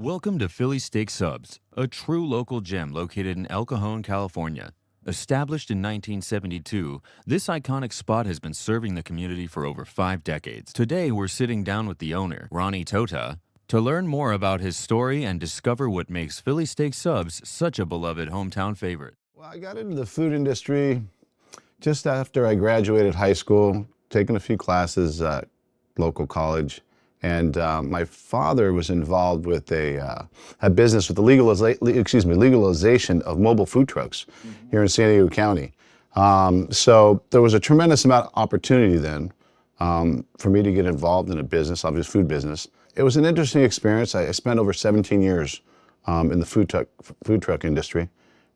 Welcome to Philly Steak Subs, a true local gem located in El Cajon, California. Established in 1972, this iconic spot has been serving the community for over 5 decades. Today, we're sitting down with the owner, Ronnie Totah, to learn more about his story and discover what makes Philly Steak Subs such a beloved hometown favorite. Well, I got into the food industry just after I graduated high school, taking a few classes at local college. And my father was involved with a business with the legalization of mobile food trucks here in San Diego County. So there was a tremendous amount of opportunity then for me to get involved in a business, obviously food business. It was an interesting experience. I spent over 17 years in the food truck industry,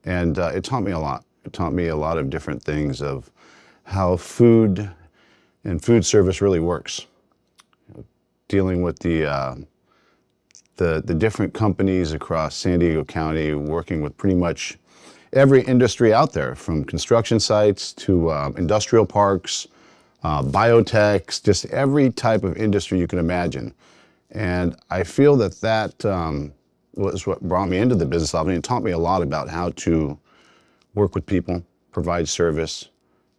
and it taught me a lot. It taught me a lot of different things of how food and food service really works. Dealing with the different companies across San Diego County, working with pretty much every industry out there, from construction sites to industrial parks, biotechs, just every type of industry you can imagine. And I feel that was what brought me into the business. It taught me a lot about how to work with people, provide service,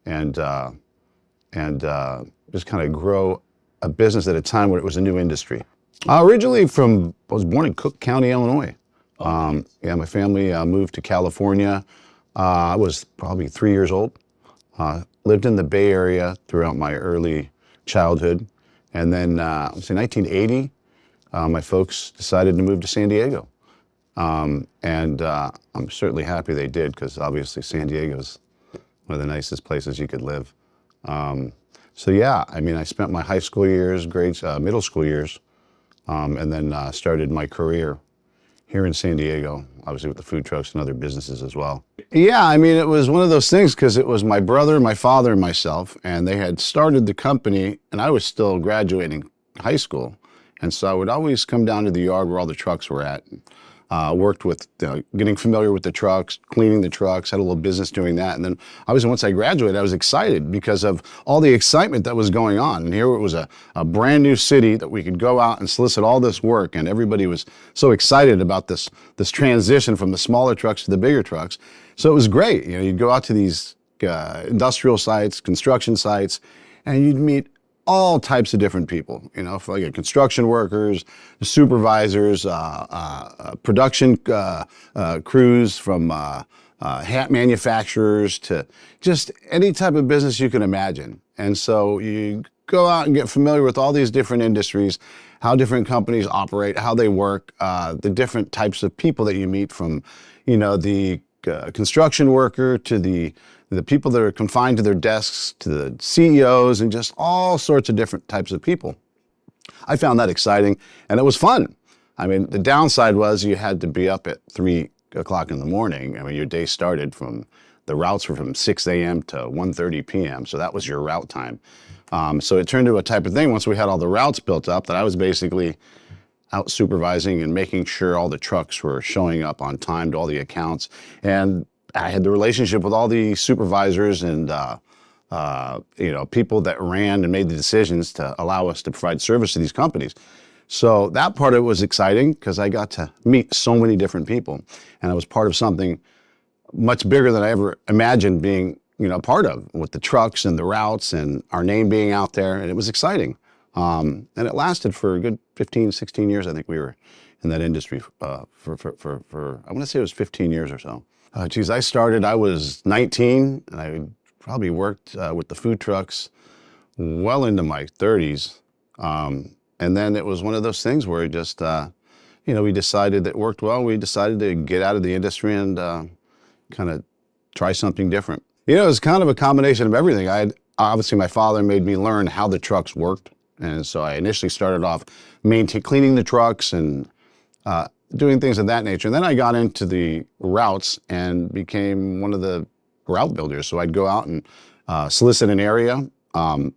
and just kind of grow a business at a time when it was a new industry. Originally I was born in Cook County, Illinois. Yeah, my family moved to California. I was probably 3 years old. Lived in the Bay Area throughout my early childhood. And then in 1980, my folks decided to move to San Diego. I'm certainly happy they did, because obviously San Diego is one of the nicest places you could live. So yeah, I spent my high school years, middle school years, and then started my career here in San Diego, obviously with the food trucks and other businesses as well. Yeah, it was one of those things, because it was my brother, my father, and myself, and they had started the company, and I was still graduating high school. And so I would always come down to the yard where all the trucks were at. Worked with getting familiar with the trucks, cleaning the trucks, had a little business doing that. And then obviously once I graduated, I was excited because of all the excitement that was going on. And here it was a brand new city that we could go out and solicit all this work. And everybody was so excited about this transition from the smaller trucks to the bigger trucks. So it was great. You'd go out to these industrial sites, construction sites, and you'd meet all types of different people, for like construction workers, supervisors, production crews, from hat manufacturers to just any type of business you can imagine. And so you go out and get familiar with all these different industries, how different companies operate, how they work, the different types of people that you meet, from, the construction worker to the people that are confined to their desks, to the CEOs, and just all sorts of different types of people. I found that exciting, and it was fun. The downside was you had to be up at 3 o'clock in the morning. Your day started the routes were from 6 a.m. to 1:30 p.m., so that was your route time. So it turned into a type of thing, once we had all the routes built up, that I was basically out supervising and making sure all the trucks were showing up on time to all the accounts. And I had the relationship with all the supervisors and people that ran and made the decisions to allow us to provide service to these companies. So that part of it was exciting, because I got to meet so many different people, and I was part of something much bigger than I ever imagined being part of, with the trucks and the routes and our name being out there, and it was exciting. And it lasted for a good 15, 16 years. I think we were in that industry for I want to say it was 15 years or so. I was 19, and I probably worked with the food trucks well into my 30s. And then it was one of those things where just, we decided that it worked well. We decided to get out of the industry and kind of try something different. It was kind of a combination of everything. Obviously, my father made me learn how the trucks worked. And so I initially started off cleaning the trucks and doing things of that nature. And then I got into the routes and became one of the route builders. So I'd go out and solicit an area,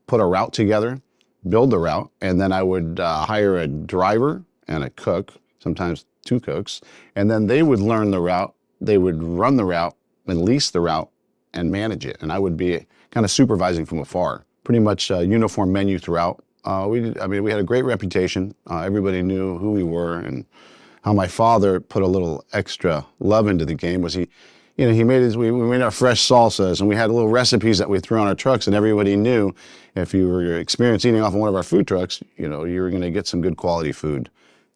put a route together, build the route, and then I would hire a driver and a cook, sometimes 2 cooks, and then they would learn the route, they would run the route and lease the route and manage it. And I would be kind of supervising from afar, pretty much a uniform menu throughout. We had a great reputation. Everybody knew who we were, and how my father put a little extra love into the game was he made we made our fresh salsas, and we had little recipes that we threw on our trucks, and everybody knew if you were experienced eating off of one of our food trucks, you were going to get some good quality food.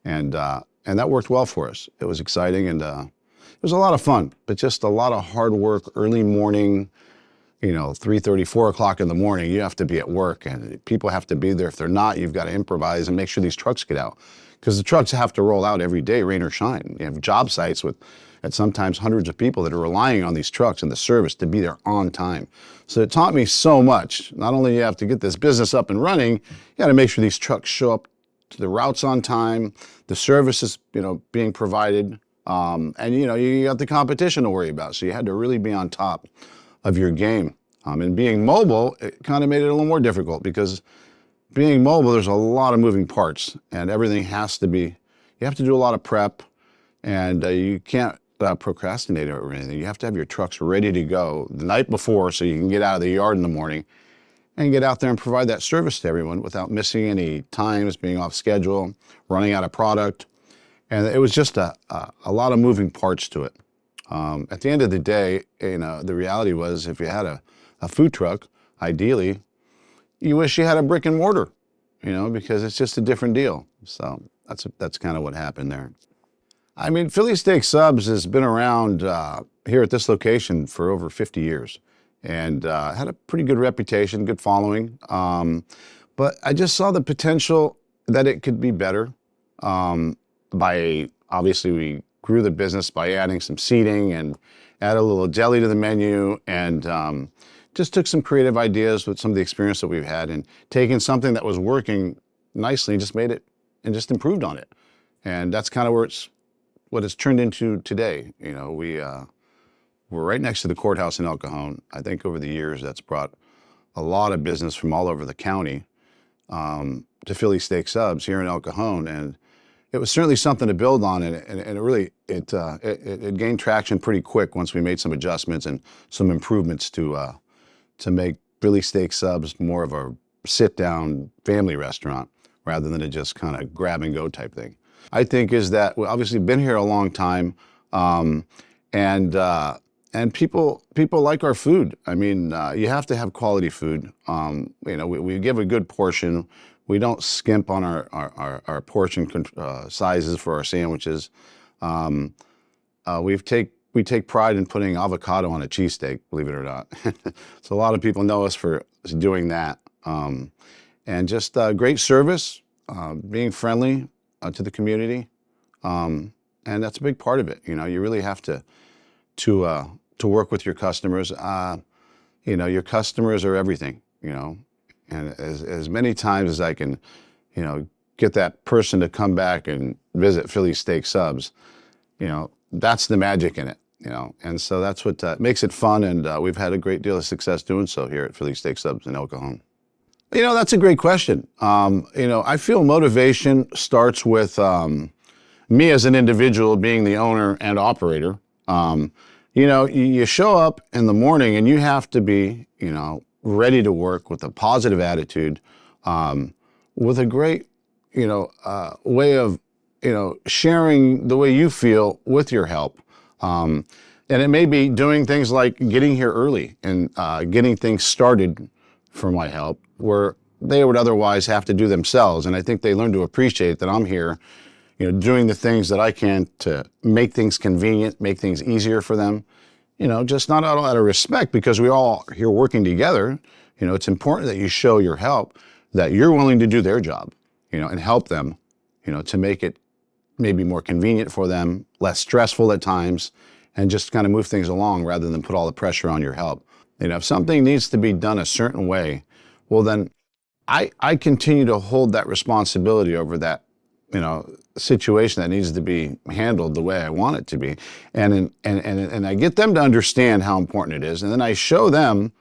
And that worked well for us. It was exciting, and it was a lot of fun, but just a lot of hard work, early morning, 3:30, 4 o'clock in the morning, you have to be at work, and people have to be there. If they're not, you've got to improvise and make sure these trucks get out, because the trucks have to roll out every day, rain or shine. You have job sites at sometimes hundreds of people that are relying on these trucks and the service to be there on time. So it taught me so much. Not only you have to get this business up and running, you got to make sure these trucks show up to the routes on time, the service is being provided, and you got the competition to worry about. So you had to really be on top of your game. And being mobile, it kind of made it a little more difficult, because being mobile, there's a lot of moving parts, and everything has to be, you have to do a lot of prep, and you can't procrastinate or anything. You have to have your trucks ready to go the night before so you can get out of the yard in the morning and get out there and provide that service to everyone without missing any times, being off schedule, running out of product. And it was just a lot of moving parts to it. At the end of the day, the reality was, if you had a food truck, ideally, you wish you had a brick and mortar, because it's just a different deal. So that's kind of what happened there. I mean, Philly Steak Subs has been around here at this location for over 50 years, and had a pretty good reputation, good following. But I just saw the potential that it could be better. Obviously, we grew the business by adding some seating and add a little deli to the menu, and just took some creative ideas with some of the experience that we've had, and taking something that was working nicely and just made it and just improved on it. And that's kind of what it's turned into today. We're right next to the courthouse in El Cajon. I think over the years that's brought a lot of business from all over the county to Philly Steak Subs here in El Cajon, and it was certainly something to build on, and it really gained traction pretty quick once we made some adjustments and some improvements to make Philly Steak Subs more of a sit-down family restaurant rather than a just kind of grab-and-go type thing. I think is that we've obviously been here a long time, and people like our food. I mean, you have to have quality food. We give a good portion. We don't skimp on our portion sizes for our sandwiches. We take pride in putting avocado on a cheesesteak, believe it or not. So a lot of people know us for doing that. And just great service, being friendly to the community, and that's a big part of it. You really have to work with your customers. Your customers are everything. And as many times as I can, get that person to come back and visit Philly Steak Subs, that's the magic in it. And so that's what makes it fun, and we've had a great deal of success doing so here at Philly Steak Subs in El Cajon. That's a great question. I feel motivation starts with me as an individual being the owner and operator. You show up in the morning and you have to be, ready to work with a positive attitude, with a great, way of, sharing the way you feel with your help. And it may be doing things like getting here early and getting things started for my help, where they would otherwise have to do themselves. And I think they learn to appreciate that I'm here, doing the things that I can to make things convenient, make things easier for them. Just not out of respect, because we're all here working together. It's important that you show your help, that you're willing to do their job, and help them, to make it maybe more convenient for them, less stressful at times, and just kind of move things along rather than put all the pressure on your help. If something needs to be done a certain way, well, then I continue to hold that responsibility over that, situation that needs to be handled the way I want it to be. And I get them to understand how important it is. And then I show them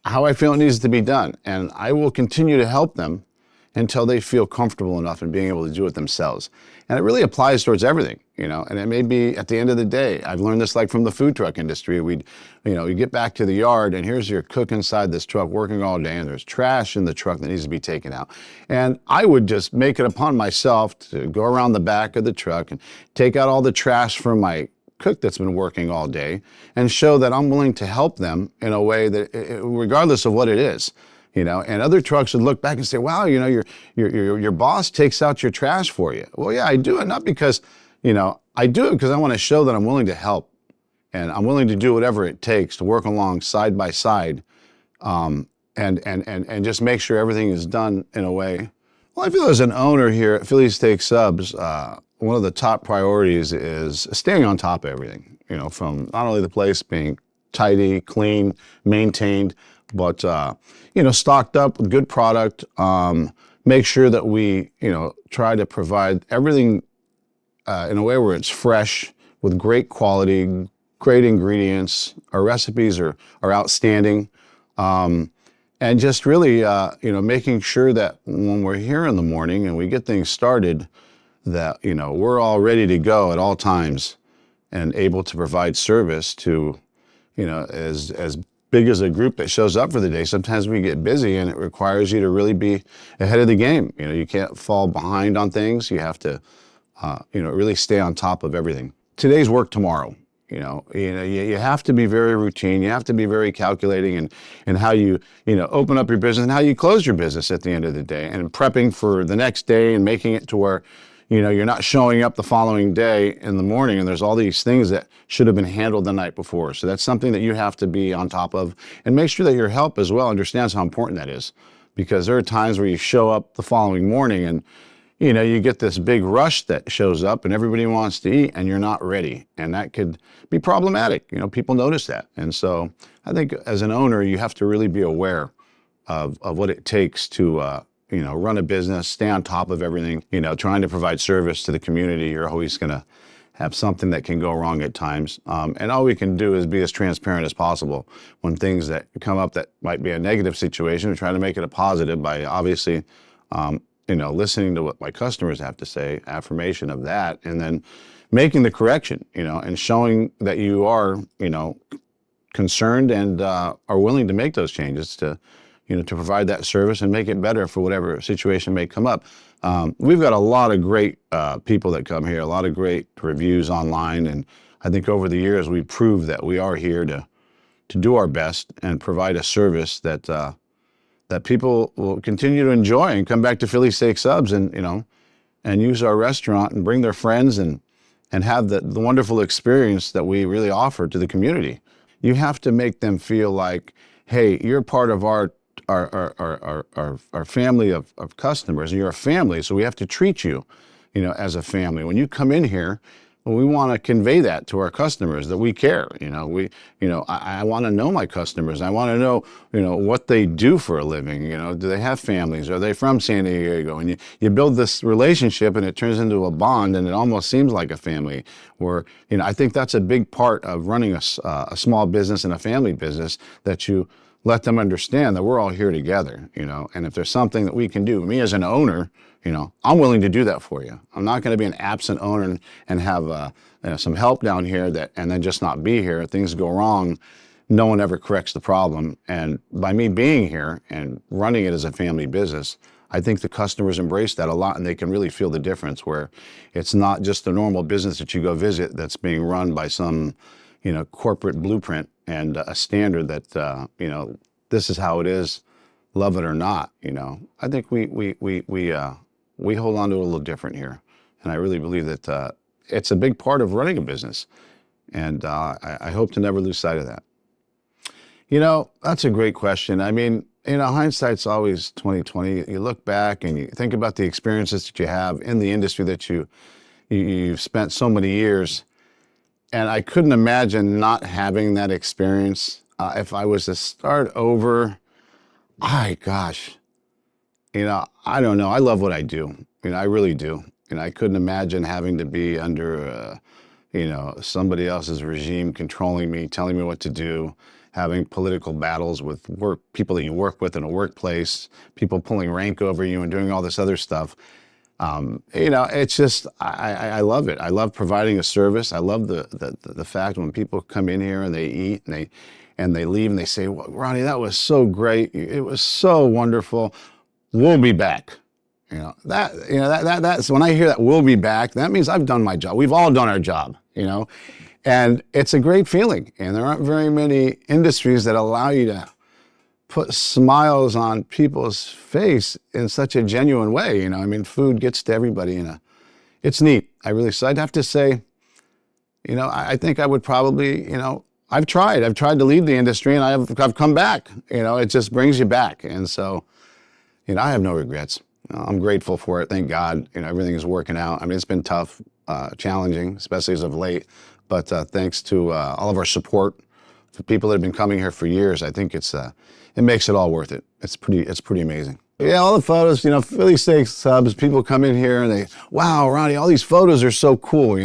how I feel it needs to be done. And I will continue to help them until they feel comfortable enough in being able to do it themselves. And it really applies towards everything, you know, and it may be at the end of the day. I've learned this like from the food truck industry. You get back to the yard and here's your cook inside this truck working all day and there's trash in the truck that needs to be taken out. And I would just make it upon myself to go around the back of the truck and take out all the trash from my cook that's been working all day and show that I'm willing to help them in a way that, regardless of what it is. You know, and other trucks would look back and say, wow, you know, your boss takes out your trash for you. Well, yeah, I do it not because, you know, I do it because I want to show that I'm willing to help and I'm willing to do whatever it takes to work along side by side and just make sure everything is done in a way. Well, I feel as an owner here at Philly Steak Subs, one of the top priorities is staying on top of everything, you know, from not only the place being tidy, clean, maintained, but, you know, stocked up with good product, make sure that we, you know, try to provide everything in a way where it's fresh with great quality, great ingredients. Our recipes are outstanding. And just really, you know, making sure that when we're here in the morning and we get things started, that, you know, we're all ready to go at all times and able to provide service to, you know, as big as a group that shows up for the day. Sometimes we get busy and it requires you to really be ahead of the game. You know, you can't fall behind on things. You have to, you know, really stay on top of everything. Today's work tomorrow. You have to be very routine. You have to be very calculating in how you know, open up your business and how you close your business at the end of the day, and prepping for the next day and making it to where, you know, you're not showing up the following day in the morning and there's all these things that should have been handled the night before. So that's something that you have to be on top of, and make sure that your help as well understands how important that is, because there are times where you show up the following morning and, you know, you get this big rush that shows up and everybody wants to eat and you're not ready. And that could be problematic. You know, people notice that. And so I think as an owner, you have to really be aware of what it takes to, you know, run a business, stay on top of everything, you know, trying to provide service to the community. You're always going to have something that can go wrong at times. And all we can do is be as transparent as possible when things that come up that might be a negative situation. We try to make it a positive by obviously, you know, listening to what my customers have to say, affirmation of that, and then making the correction, you know, and showing that you are, you know, concerned and are willing to make those changes to, you know, to provide that service and make it better for whatever situation may come up. We've got a lot of great people that come here, a lot of great reviews online, and I think over the years we've proved that we are here to do our best and provide a service that that people will continue to enjoy and come back to Philly Steak Subs and, you know, and use our restaurant and bring their friends and have the wonderful experience that we really offer to the community. You have to make them feel like, hey, you're part of our family of customers, and you're a family, so we have to treat you, you know, as a family. When you come in here, well, we want to convey that to our customers, that we care. You know, I want to know my customers. I want to know, you know, what they do for a living. You know, do they have families? Are they from San Diego? And you build this relationship and it turns into a bond and it almost seems like a family. Where, you know, I think that's a big part of running a small business and a family business, that you let them understand that we're all here together, you know, and if there's something that we can do, me as an owner, you know, I'm willing to do that for you. I'm not going to be an absent owner and have you know, some help down here and then just not be here. If things go wrong, no one ever corrects the problem. And by me being here and running it as a family business, I think the customers embrace that a lot, and they can really feel the difference, where it's not just a normal business that you go visit that's being run by some, you know, corporate blueprint and a standard that, you know, this is how it is, love it or not. You know, I think we hold on to it a little different here. And I really believe that it's a big part of running a business. And I hope to never lose sight of that. You know, that's a great question. I mean, you know, hindsight's always 20/20. You look back and you think about the experiences that you have in the industry that you've spent so many years. And I couldn't imagine not having that experience. If I was to start over, gosh, you know, I don't know. I love what I do. You know, I really do. And I couldn't imagine having to be under, somebody else's regime controlling me, telling me what to do, having political battles with people that you work with in a workplace, people pulling rank over you and doing all this other stuff. It's just, I love it. I love providing a service. I love the fact when people come in here and they eat and they leave and they say, well, Ronnie, that was so great. It was so wonderful. We'll be back. That's when I hear that we'll be back, that means I've done my job. We've all done our job, and it's a great feeling. And there aren't very many industries that allow you to put smiles on people's face in such a genuine way. Food gets to everybody, it's neat. So I'd have to say, I think I would probably, I've tried to leave the industry and I've come back, it just brings you back. And so, I have no regrets. I'm grateful for it. Thank God, everything is working out. It's been tough, challenging, especially as of late, but thanks to all of our support, for people that have been coming here for years, I think it makes it all worth it. It's pretty amazing. Yeah, all the photos, Philly steak subs, people come in here and they, wow, Ronnie, all these photos are so cool,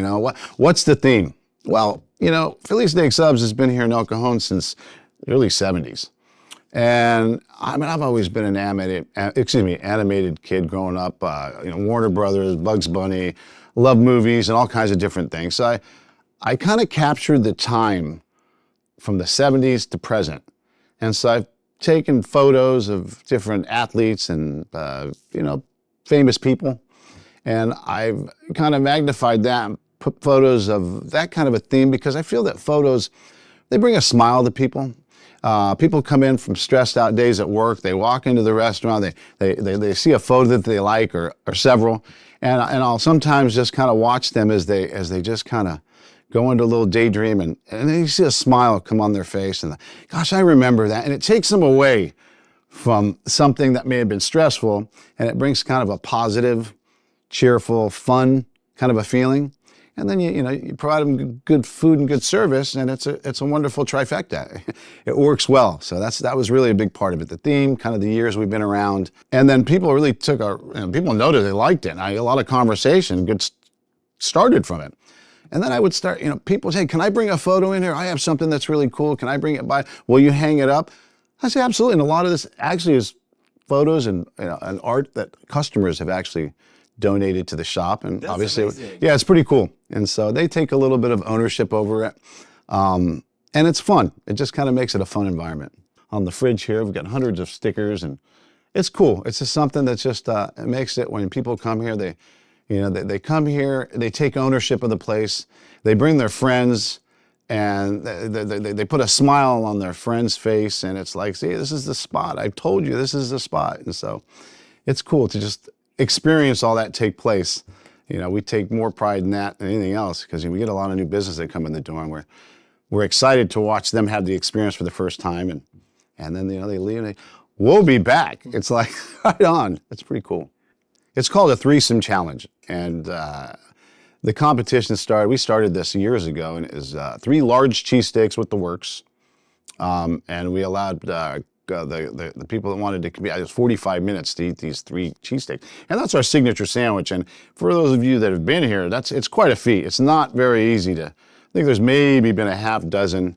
what's the theme? Well, Philly steak subs has been here in El Cajon since the early 70s. And I've always been an animated kid growing up, Warner Brothers, Bugs Bunny, love movies and all kinds of different things. So I kind of captured the time from the 70s to present. And so I've taken photos of different athletes and, famous people. And I've kind of magnified that and put photos of that kind of a theme because I feel that photos, they bring a smile to people. People come in from stressed out days at work. They walk into the restaurant. They see a photo that they like or several, and I'll sometimes just kind of watch them as they just kind of go into a little daydream, and then you see a smile come on their face, and gosh, I remember that, and it takes them away from something that may have been stressful, and it brings kind of a positive, cheerful, fun kind of a feeling. And then you provide them good food and good service, and it's a wonderful trifecta. It works well. So that was really a big part of it. The theme, kind of the years we've been around, and then people really people noted they liked it. A lot of conversation started from it. And then I would start, people would say, can I bring a photo in here? I have something that's really cool. Can I bring it by? Will you hang it up? I say absolutely. And a lot of this actually is photos and and art that customers have actually donated to the shop, and that's obviously, amazing. Yeah, it's pretty cool. And so they take a little bit of ownership over it, and it's fun. It just kind of makes it a fun environment. On the fridge here, we've got hundreds of stickers, and it's cool. It's just something that's just it makes it when people come here, they come here, they take ownership of the place, they bring their friends, and they put a smile on their friend's face, and it's like, see, this is the spot. I told you this is the spot, and so it's cool to just experience all that take place. We take more pride in that than anything else because we get a lot of new business that come in the door, and we're excited to watch them have the experience for the first time, and then they leave and we'll be back. It's like right on. It's pretty cool. It's called a threesome challenge, and the competition we started this years ago, and it is 3 large cheesesteaks with the works, and we allowed the people that wanted to compete, it was 45 minutes to eat these 3 cheesesteaks. And that's our signature sandwich. And for those of you that have been here, it's quite a feat. It's not very easy I think there's maybe been a half dozen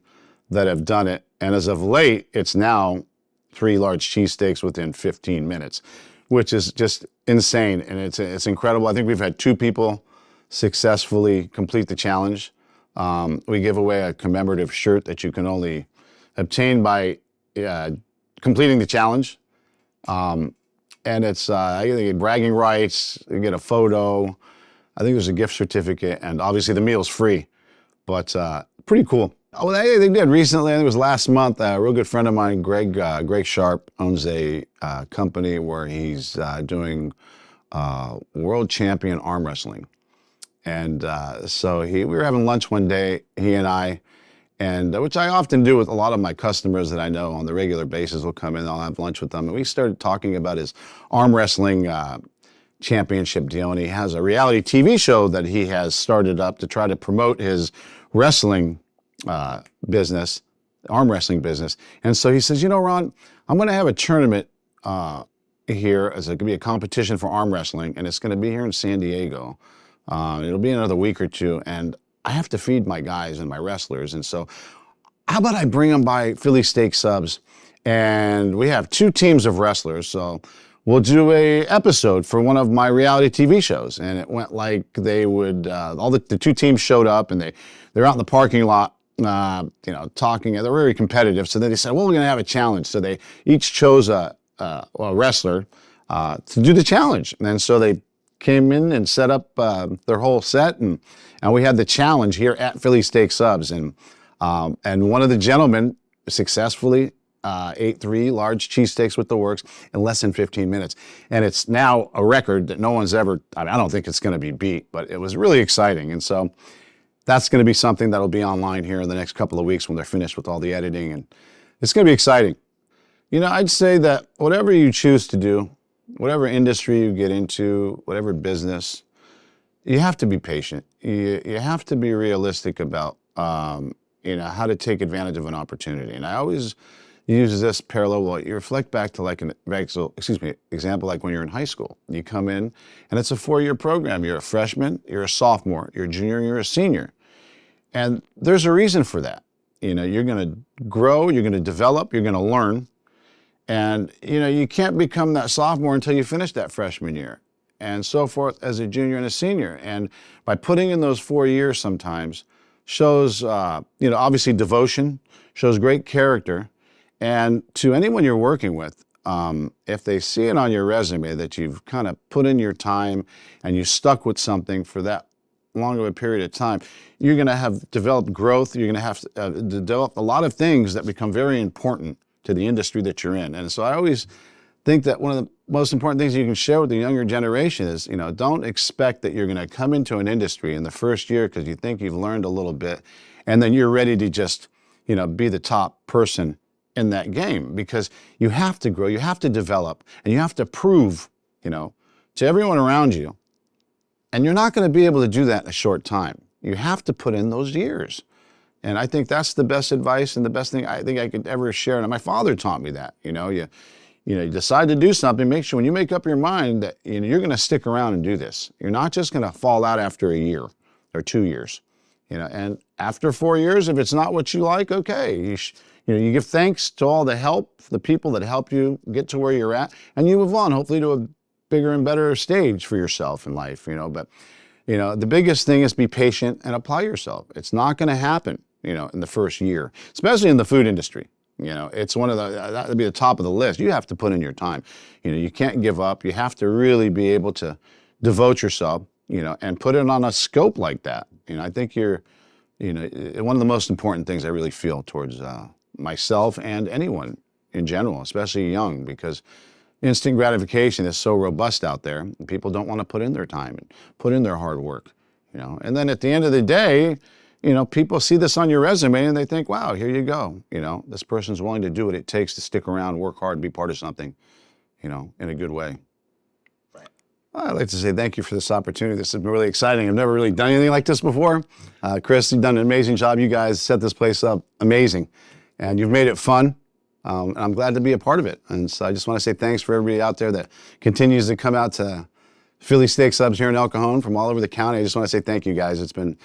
that have done it. And as of late, it's now 3 large cheesesteaks within 15 minutes, which is just insane. And it's incredible. I think we've had 2 people successfully complete the challenge. We give away a commemorative shirt that you can only obtain by completing the challenge, and it's you get bragging rights, you get a photo, I think there's a gift certificate, and obviously the meal's free, but pretty cool. Oh, they did recently, I think it was last month, a real good friend of mine, Greg Sharp, owns a company where he's doing world champion arm wrestling, and so we were having lunch one day, he and I, and which I often do with a lot of my customers that I know on the regular basis. Will come in, I'll have lunch with them, and we started talking about his arm wrestling championship deal, and he has a reality TV show that he has started up to try to promote his wrestling business, arm wrestling business. And so he says, Ron, I'm going to have a tournament here, as it could be a competition for arm wrestling, and it's going to be here in San Diego. It'll be another week or two, and I have to feed my guys and my wrestlers. And so how about I bring them by Philly Steak Subs? And we have 2 teams of wrestlers. So we'll do a episode for one of my reality TV shows. And it went like they would, all the 2 teams showed up, and they're out in the parking lot, talking. They're very competitive. So then they said, well, we're going to have a challenge. So they each chose a wrestler to do the challenge. And so they came in and set up their whole set, and we had the challenge here at Philly Steak Subs. And one of the gentlemen successfully ate 3 large cheesesteaks with the works in less than 15 minutes. And it's now a record that no one's ever, I don't think it's going to be beat, but it was really exciting. And so that's going to be something that'll be online here in the next couple of weeks when they're finished with all the editing. And it's going to be exciting. I'd say that whatever you choose to do, whatever industry you get into, whatever business, you have to be patient. You have to be realistic about, how to take advantage of an opportunity. And I always use this parallel. Well, you reflect back to like example, like when you're in high school. You come in, and it's a 4-year program. You're a freshman, you're a sophomore, you're a junior, you're a senior. And there's a reason for that. You're going to grow, you're going to develop, you're going to learn. And, you can't become that sophomore until you finish that freshman year, and so forth as a junior and a senior. And by putting in those 4 years sometimes shows, obviously devotion, shows great character. And to anyone you're working with, if they see it on your resume that you've kind of put in your time and you stuck with something for that long of a period of time, you're going to have developed growth. You're going to have to develop a lot of things that become very important to the industry that you're in. And so I always think that one of the most important things you can share with the younger generation is, don't expect that you're going to come into an industry in the first year because you think you've learned a little bit, and then you're ready to just, be the top person in that game, because you have to grow, you have to develop, and you have to prove, to everyone around you. And you're not going to be able to do that in a short time. You have to put in those years. And I think that's the best advice and the best thing I think I could ever share. And my father taught me that. You decide to do something, make sure when you make up your mind that you're going to stick around and do this. You're not just going to fall out after a year or 2 years. And after 4 years, if it's not what you like, okay, you give thanks to all the help, the people that help you get to where you're at, and you move on, hopefully to a bigger and better stage for yourself in life. But the biggest thing is be patient and apply yourself. It's not going to happen, in the first year, especially in the food industry. It's one of that would be the top of the list. You have to put in your time. You can't give up. You have to really be able to devote yourself, and put it on a scope like that. I think you're, one of the most important things I really feel towards myself and anyone in general, especially young, because instant gratification is so robust out there. And people don't want to put in their time and put in their hard work, And then at the end of the day, people see this on your resume and they think, wow, here you go. This person's willing to do what it takes to stick around, work hard, be part of something, in a good way. Right. I'd like to say thank you for this opportunity. This has been really exciting. I've never really done anything like this before. Chris, you've done an amazing job. You guys set this place up amazing. And you've made it fun. And I'm glad to be a part of it. And so I just want to say thanks for everybody out there that continues to come out to Philly Steak Subs here in El Cajon from all over the county. I just want to say thank you guys. It's been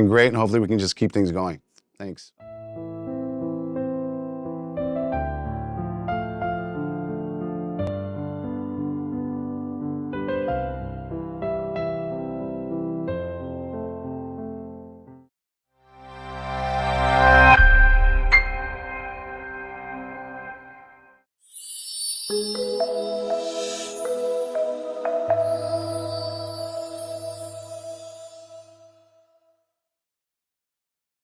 great, and hopefully we can just keep things going. Thanks.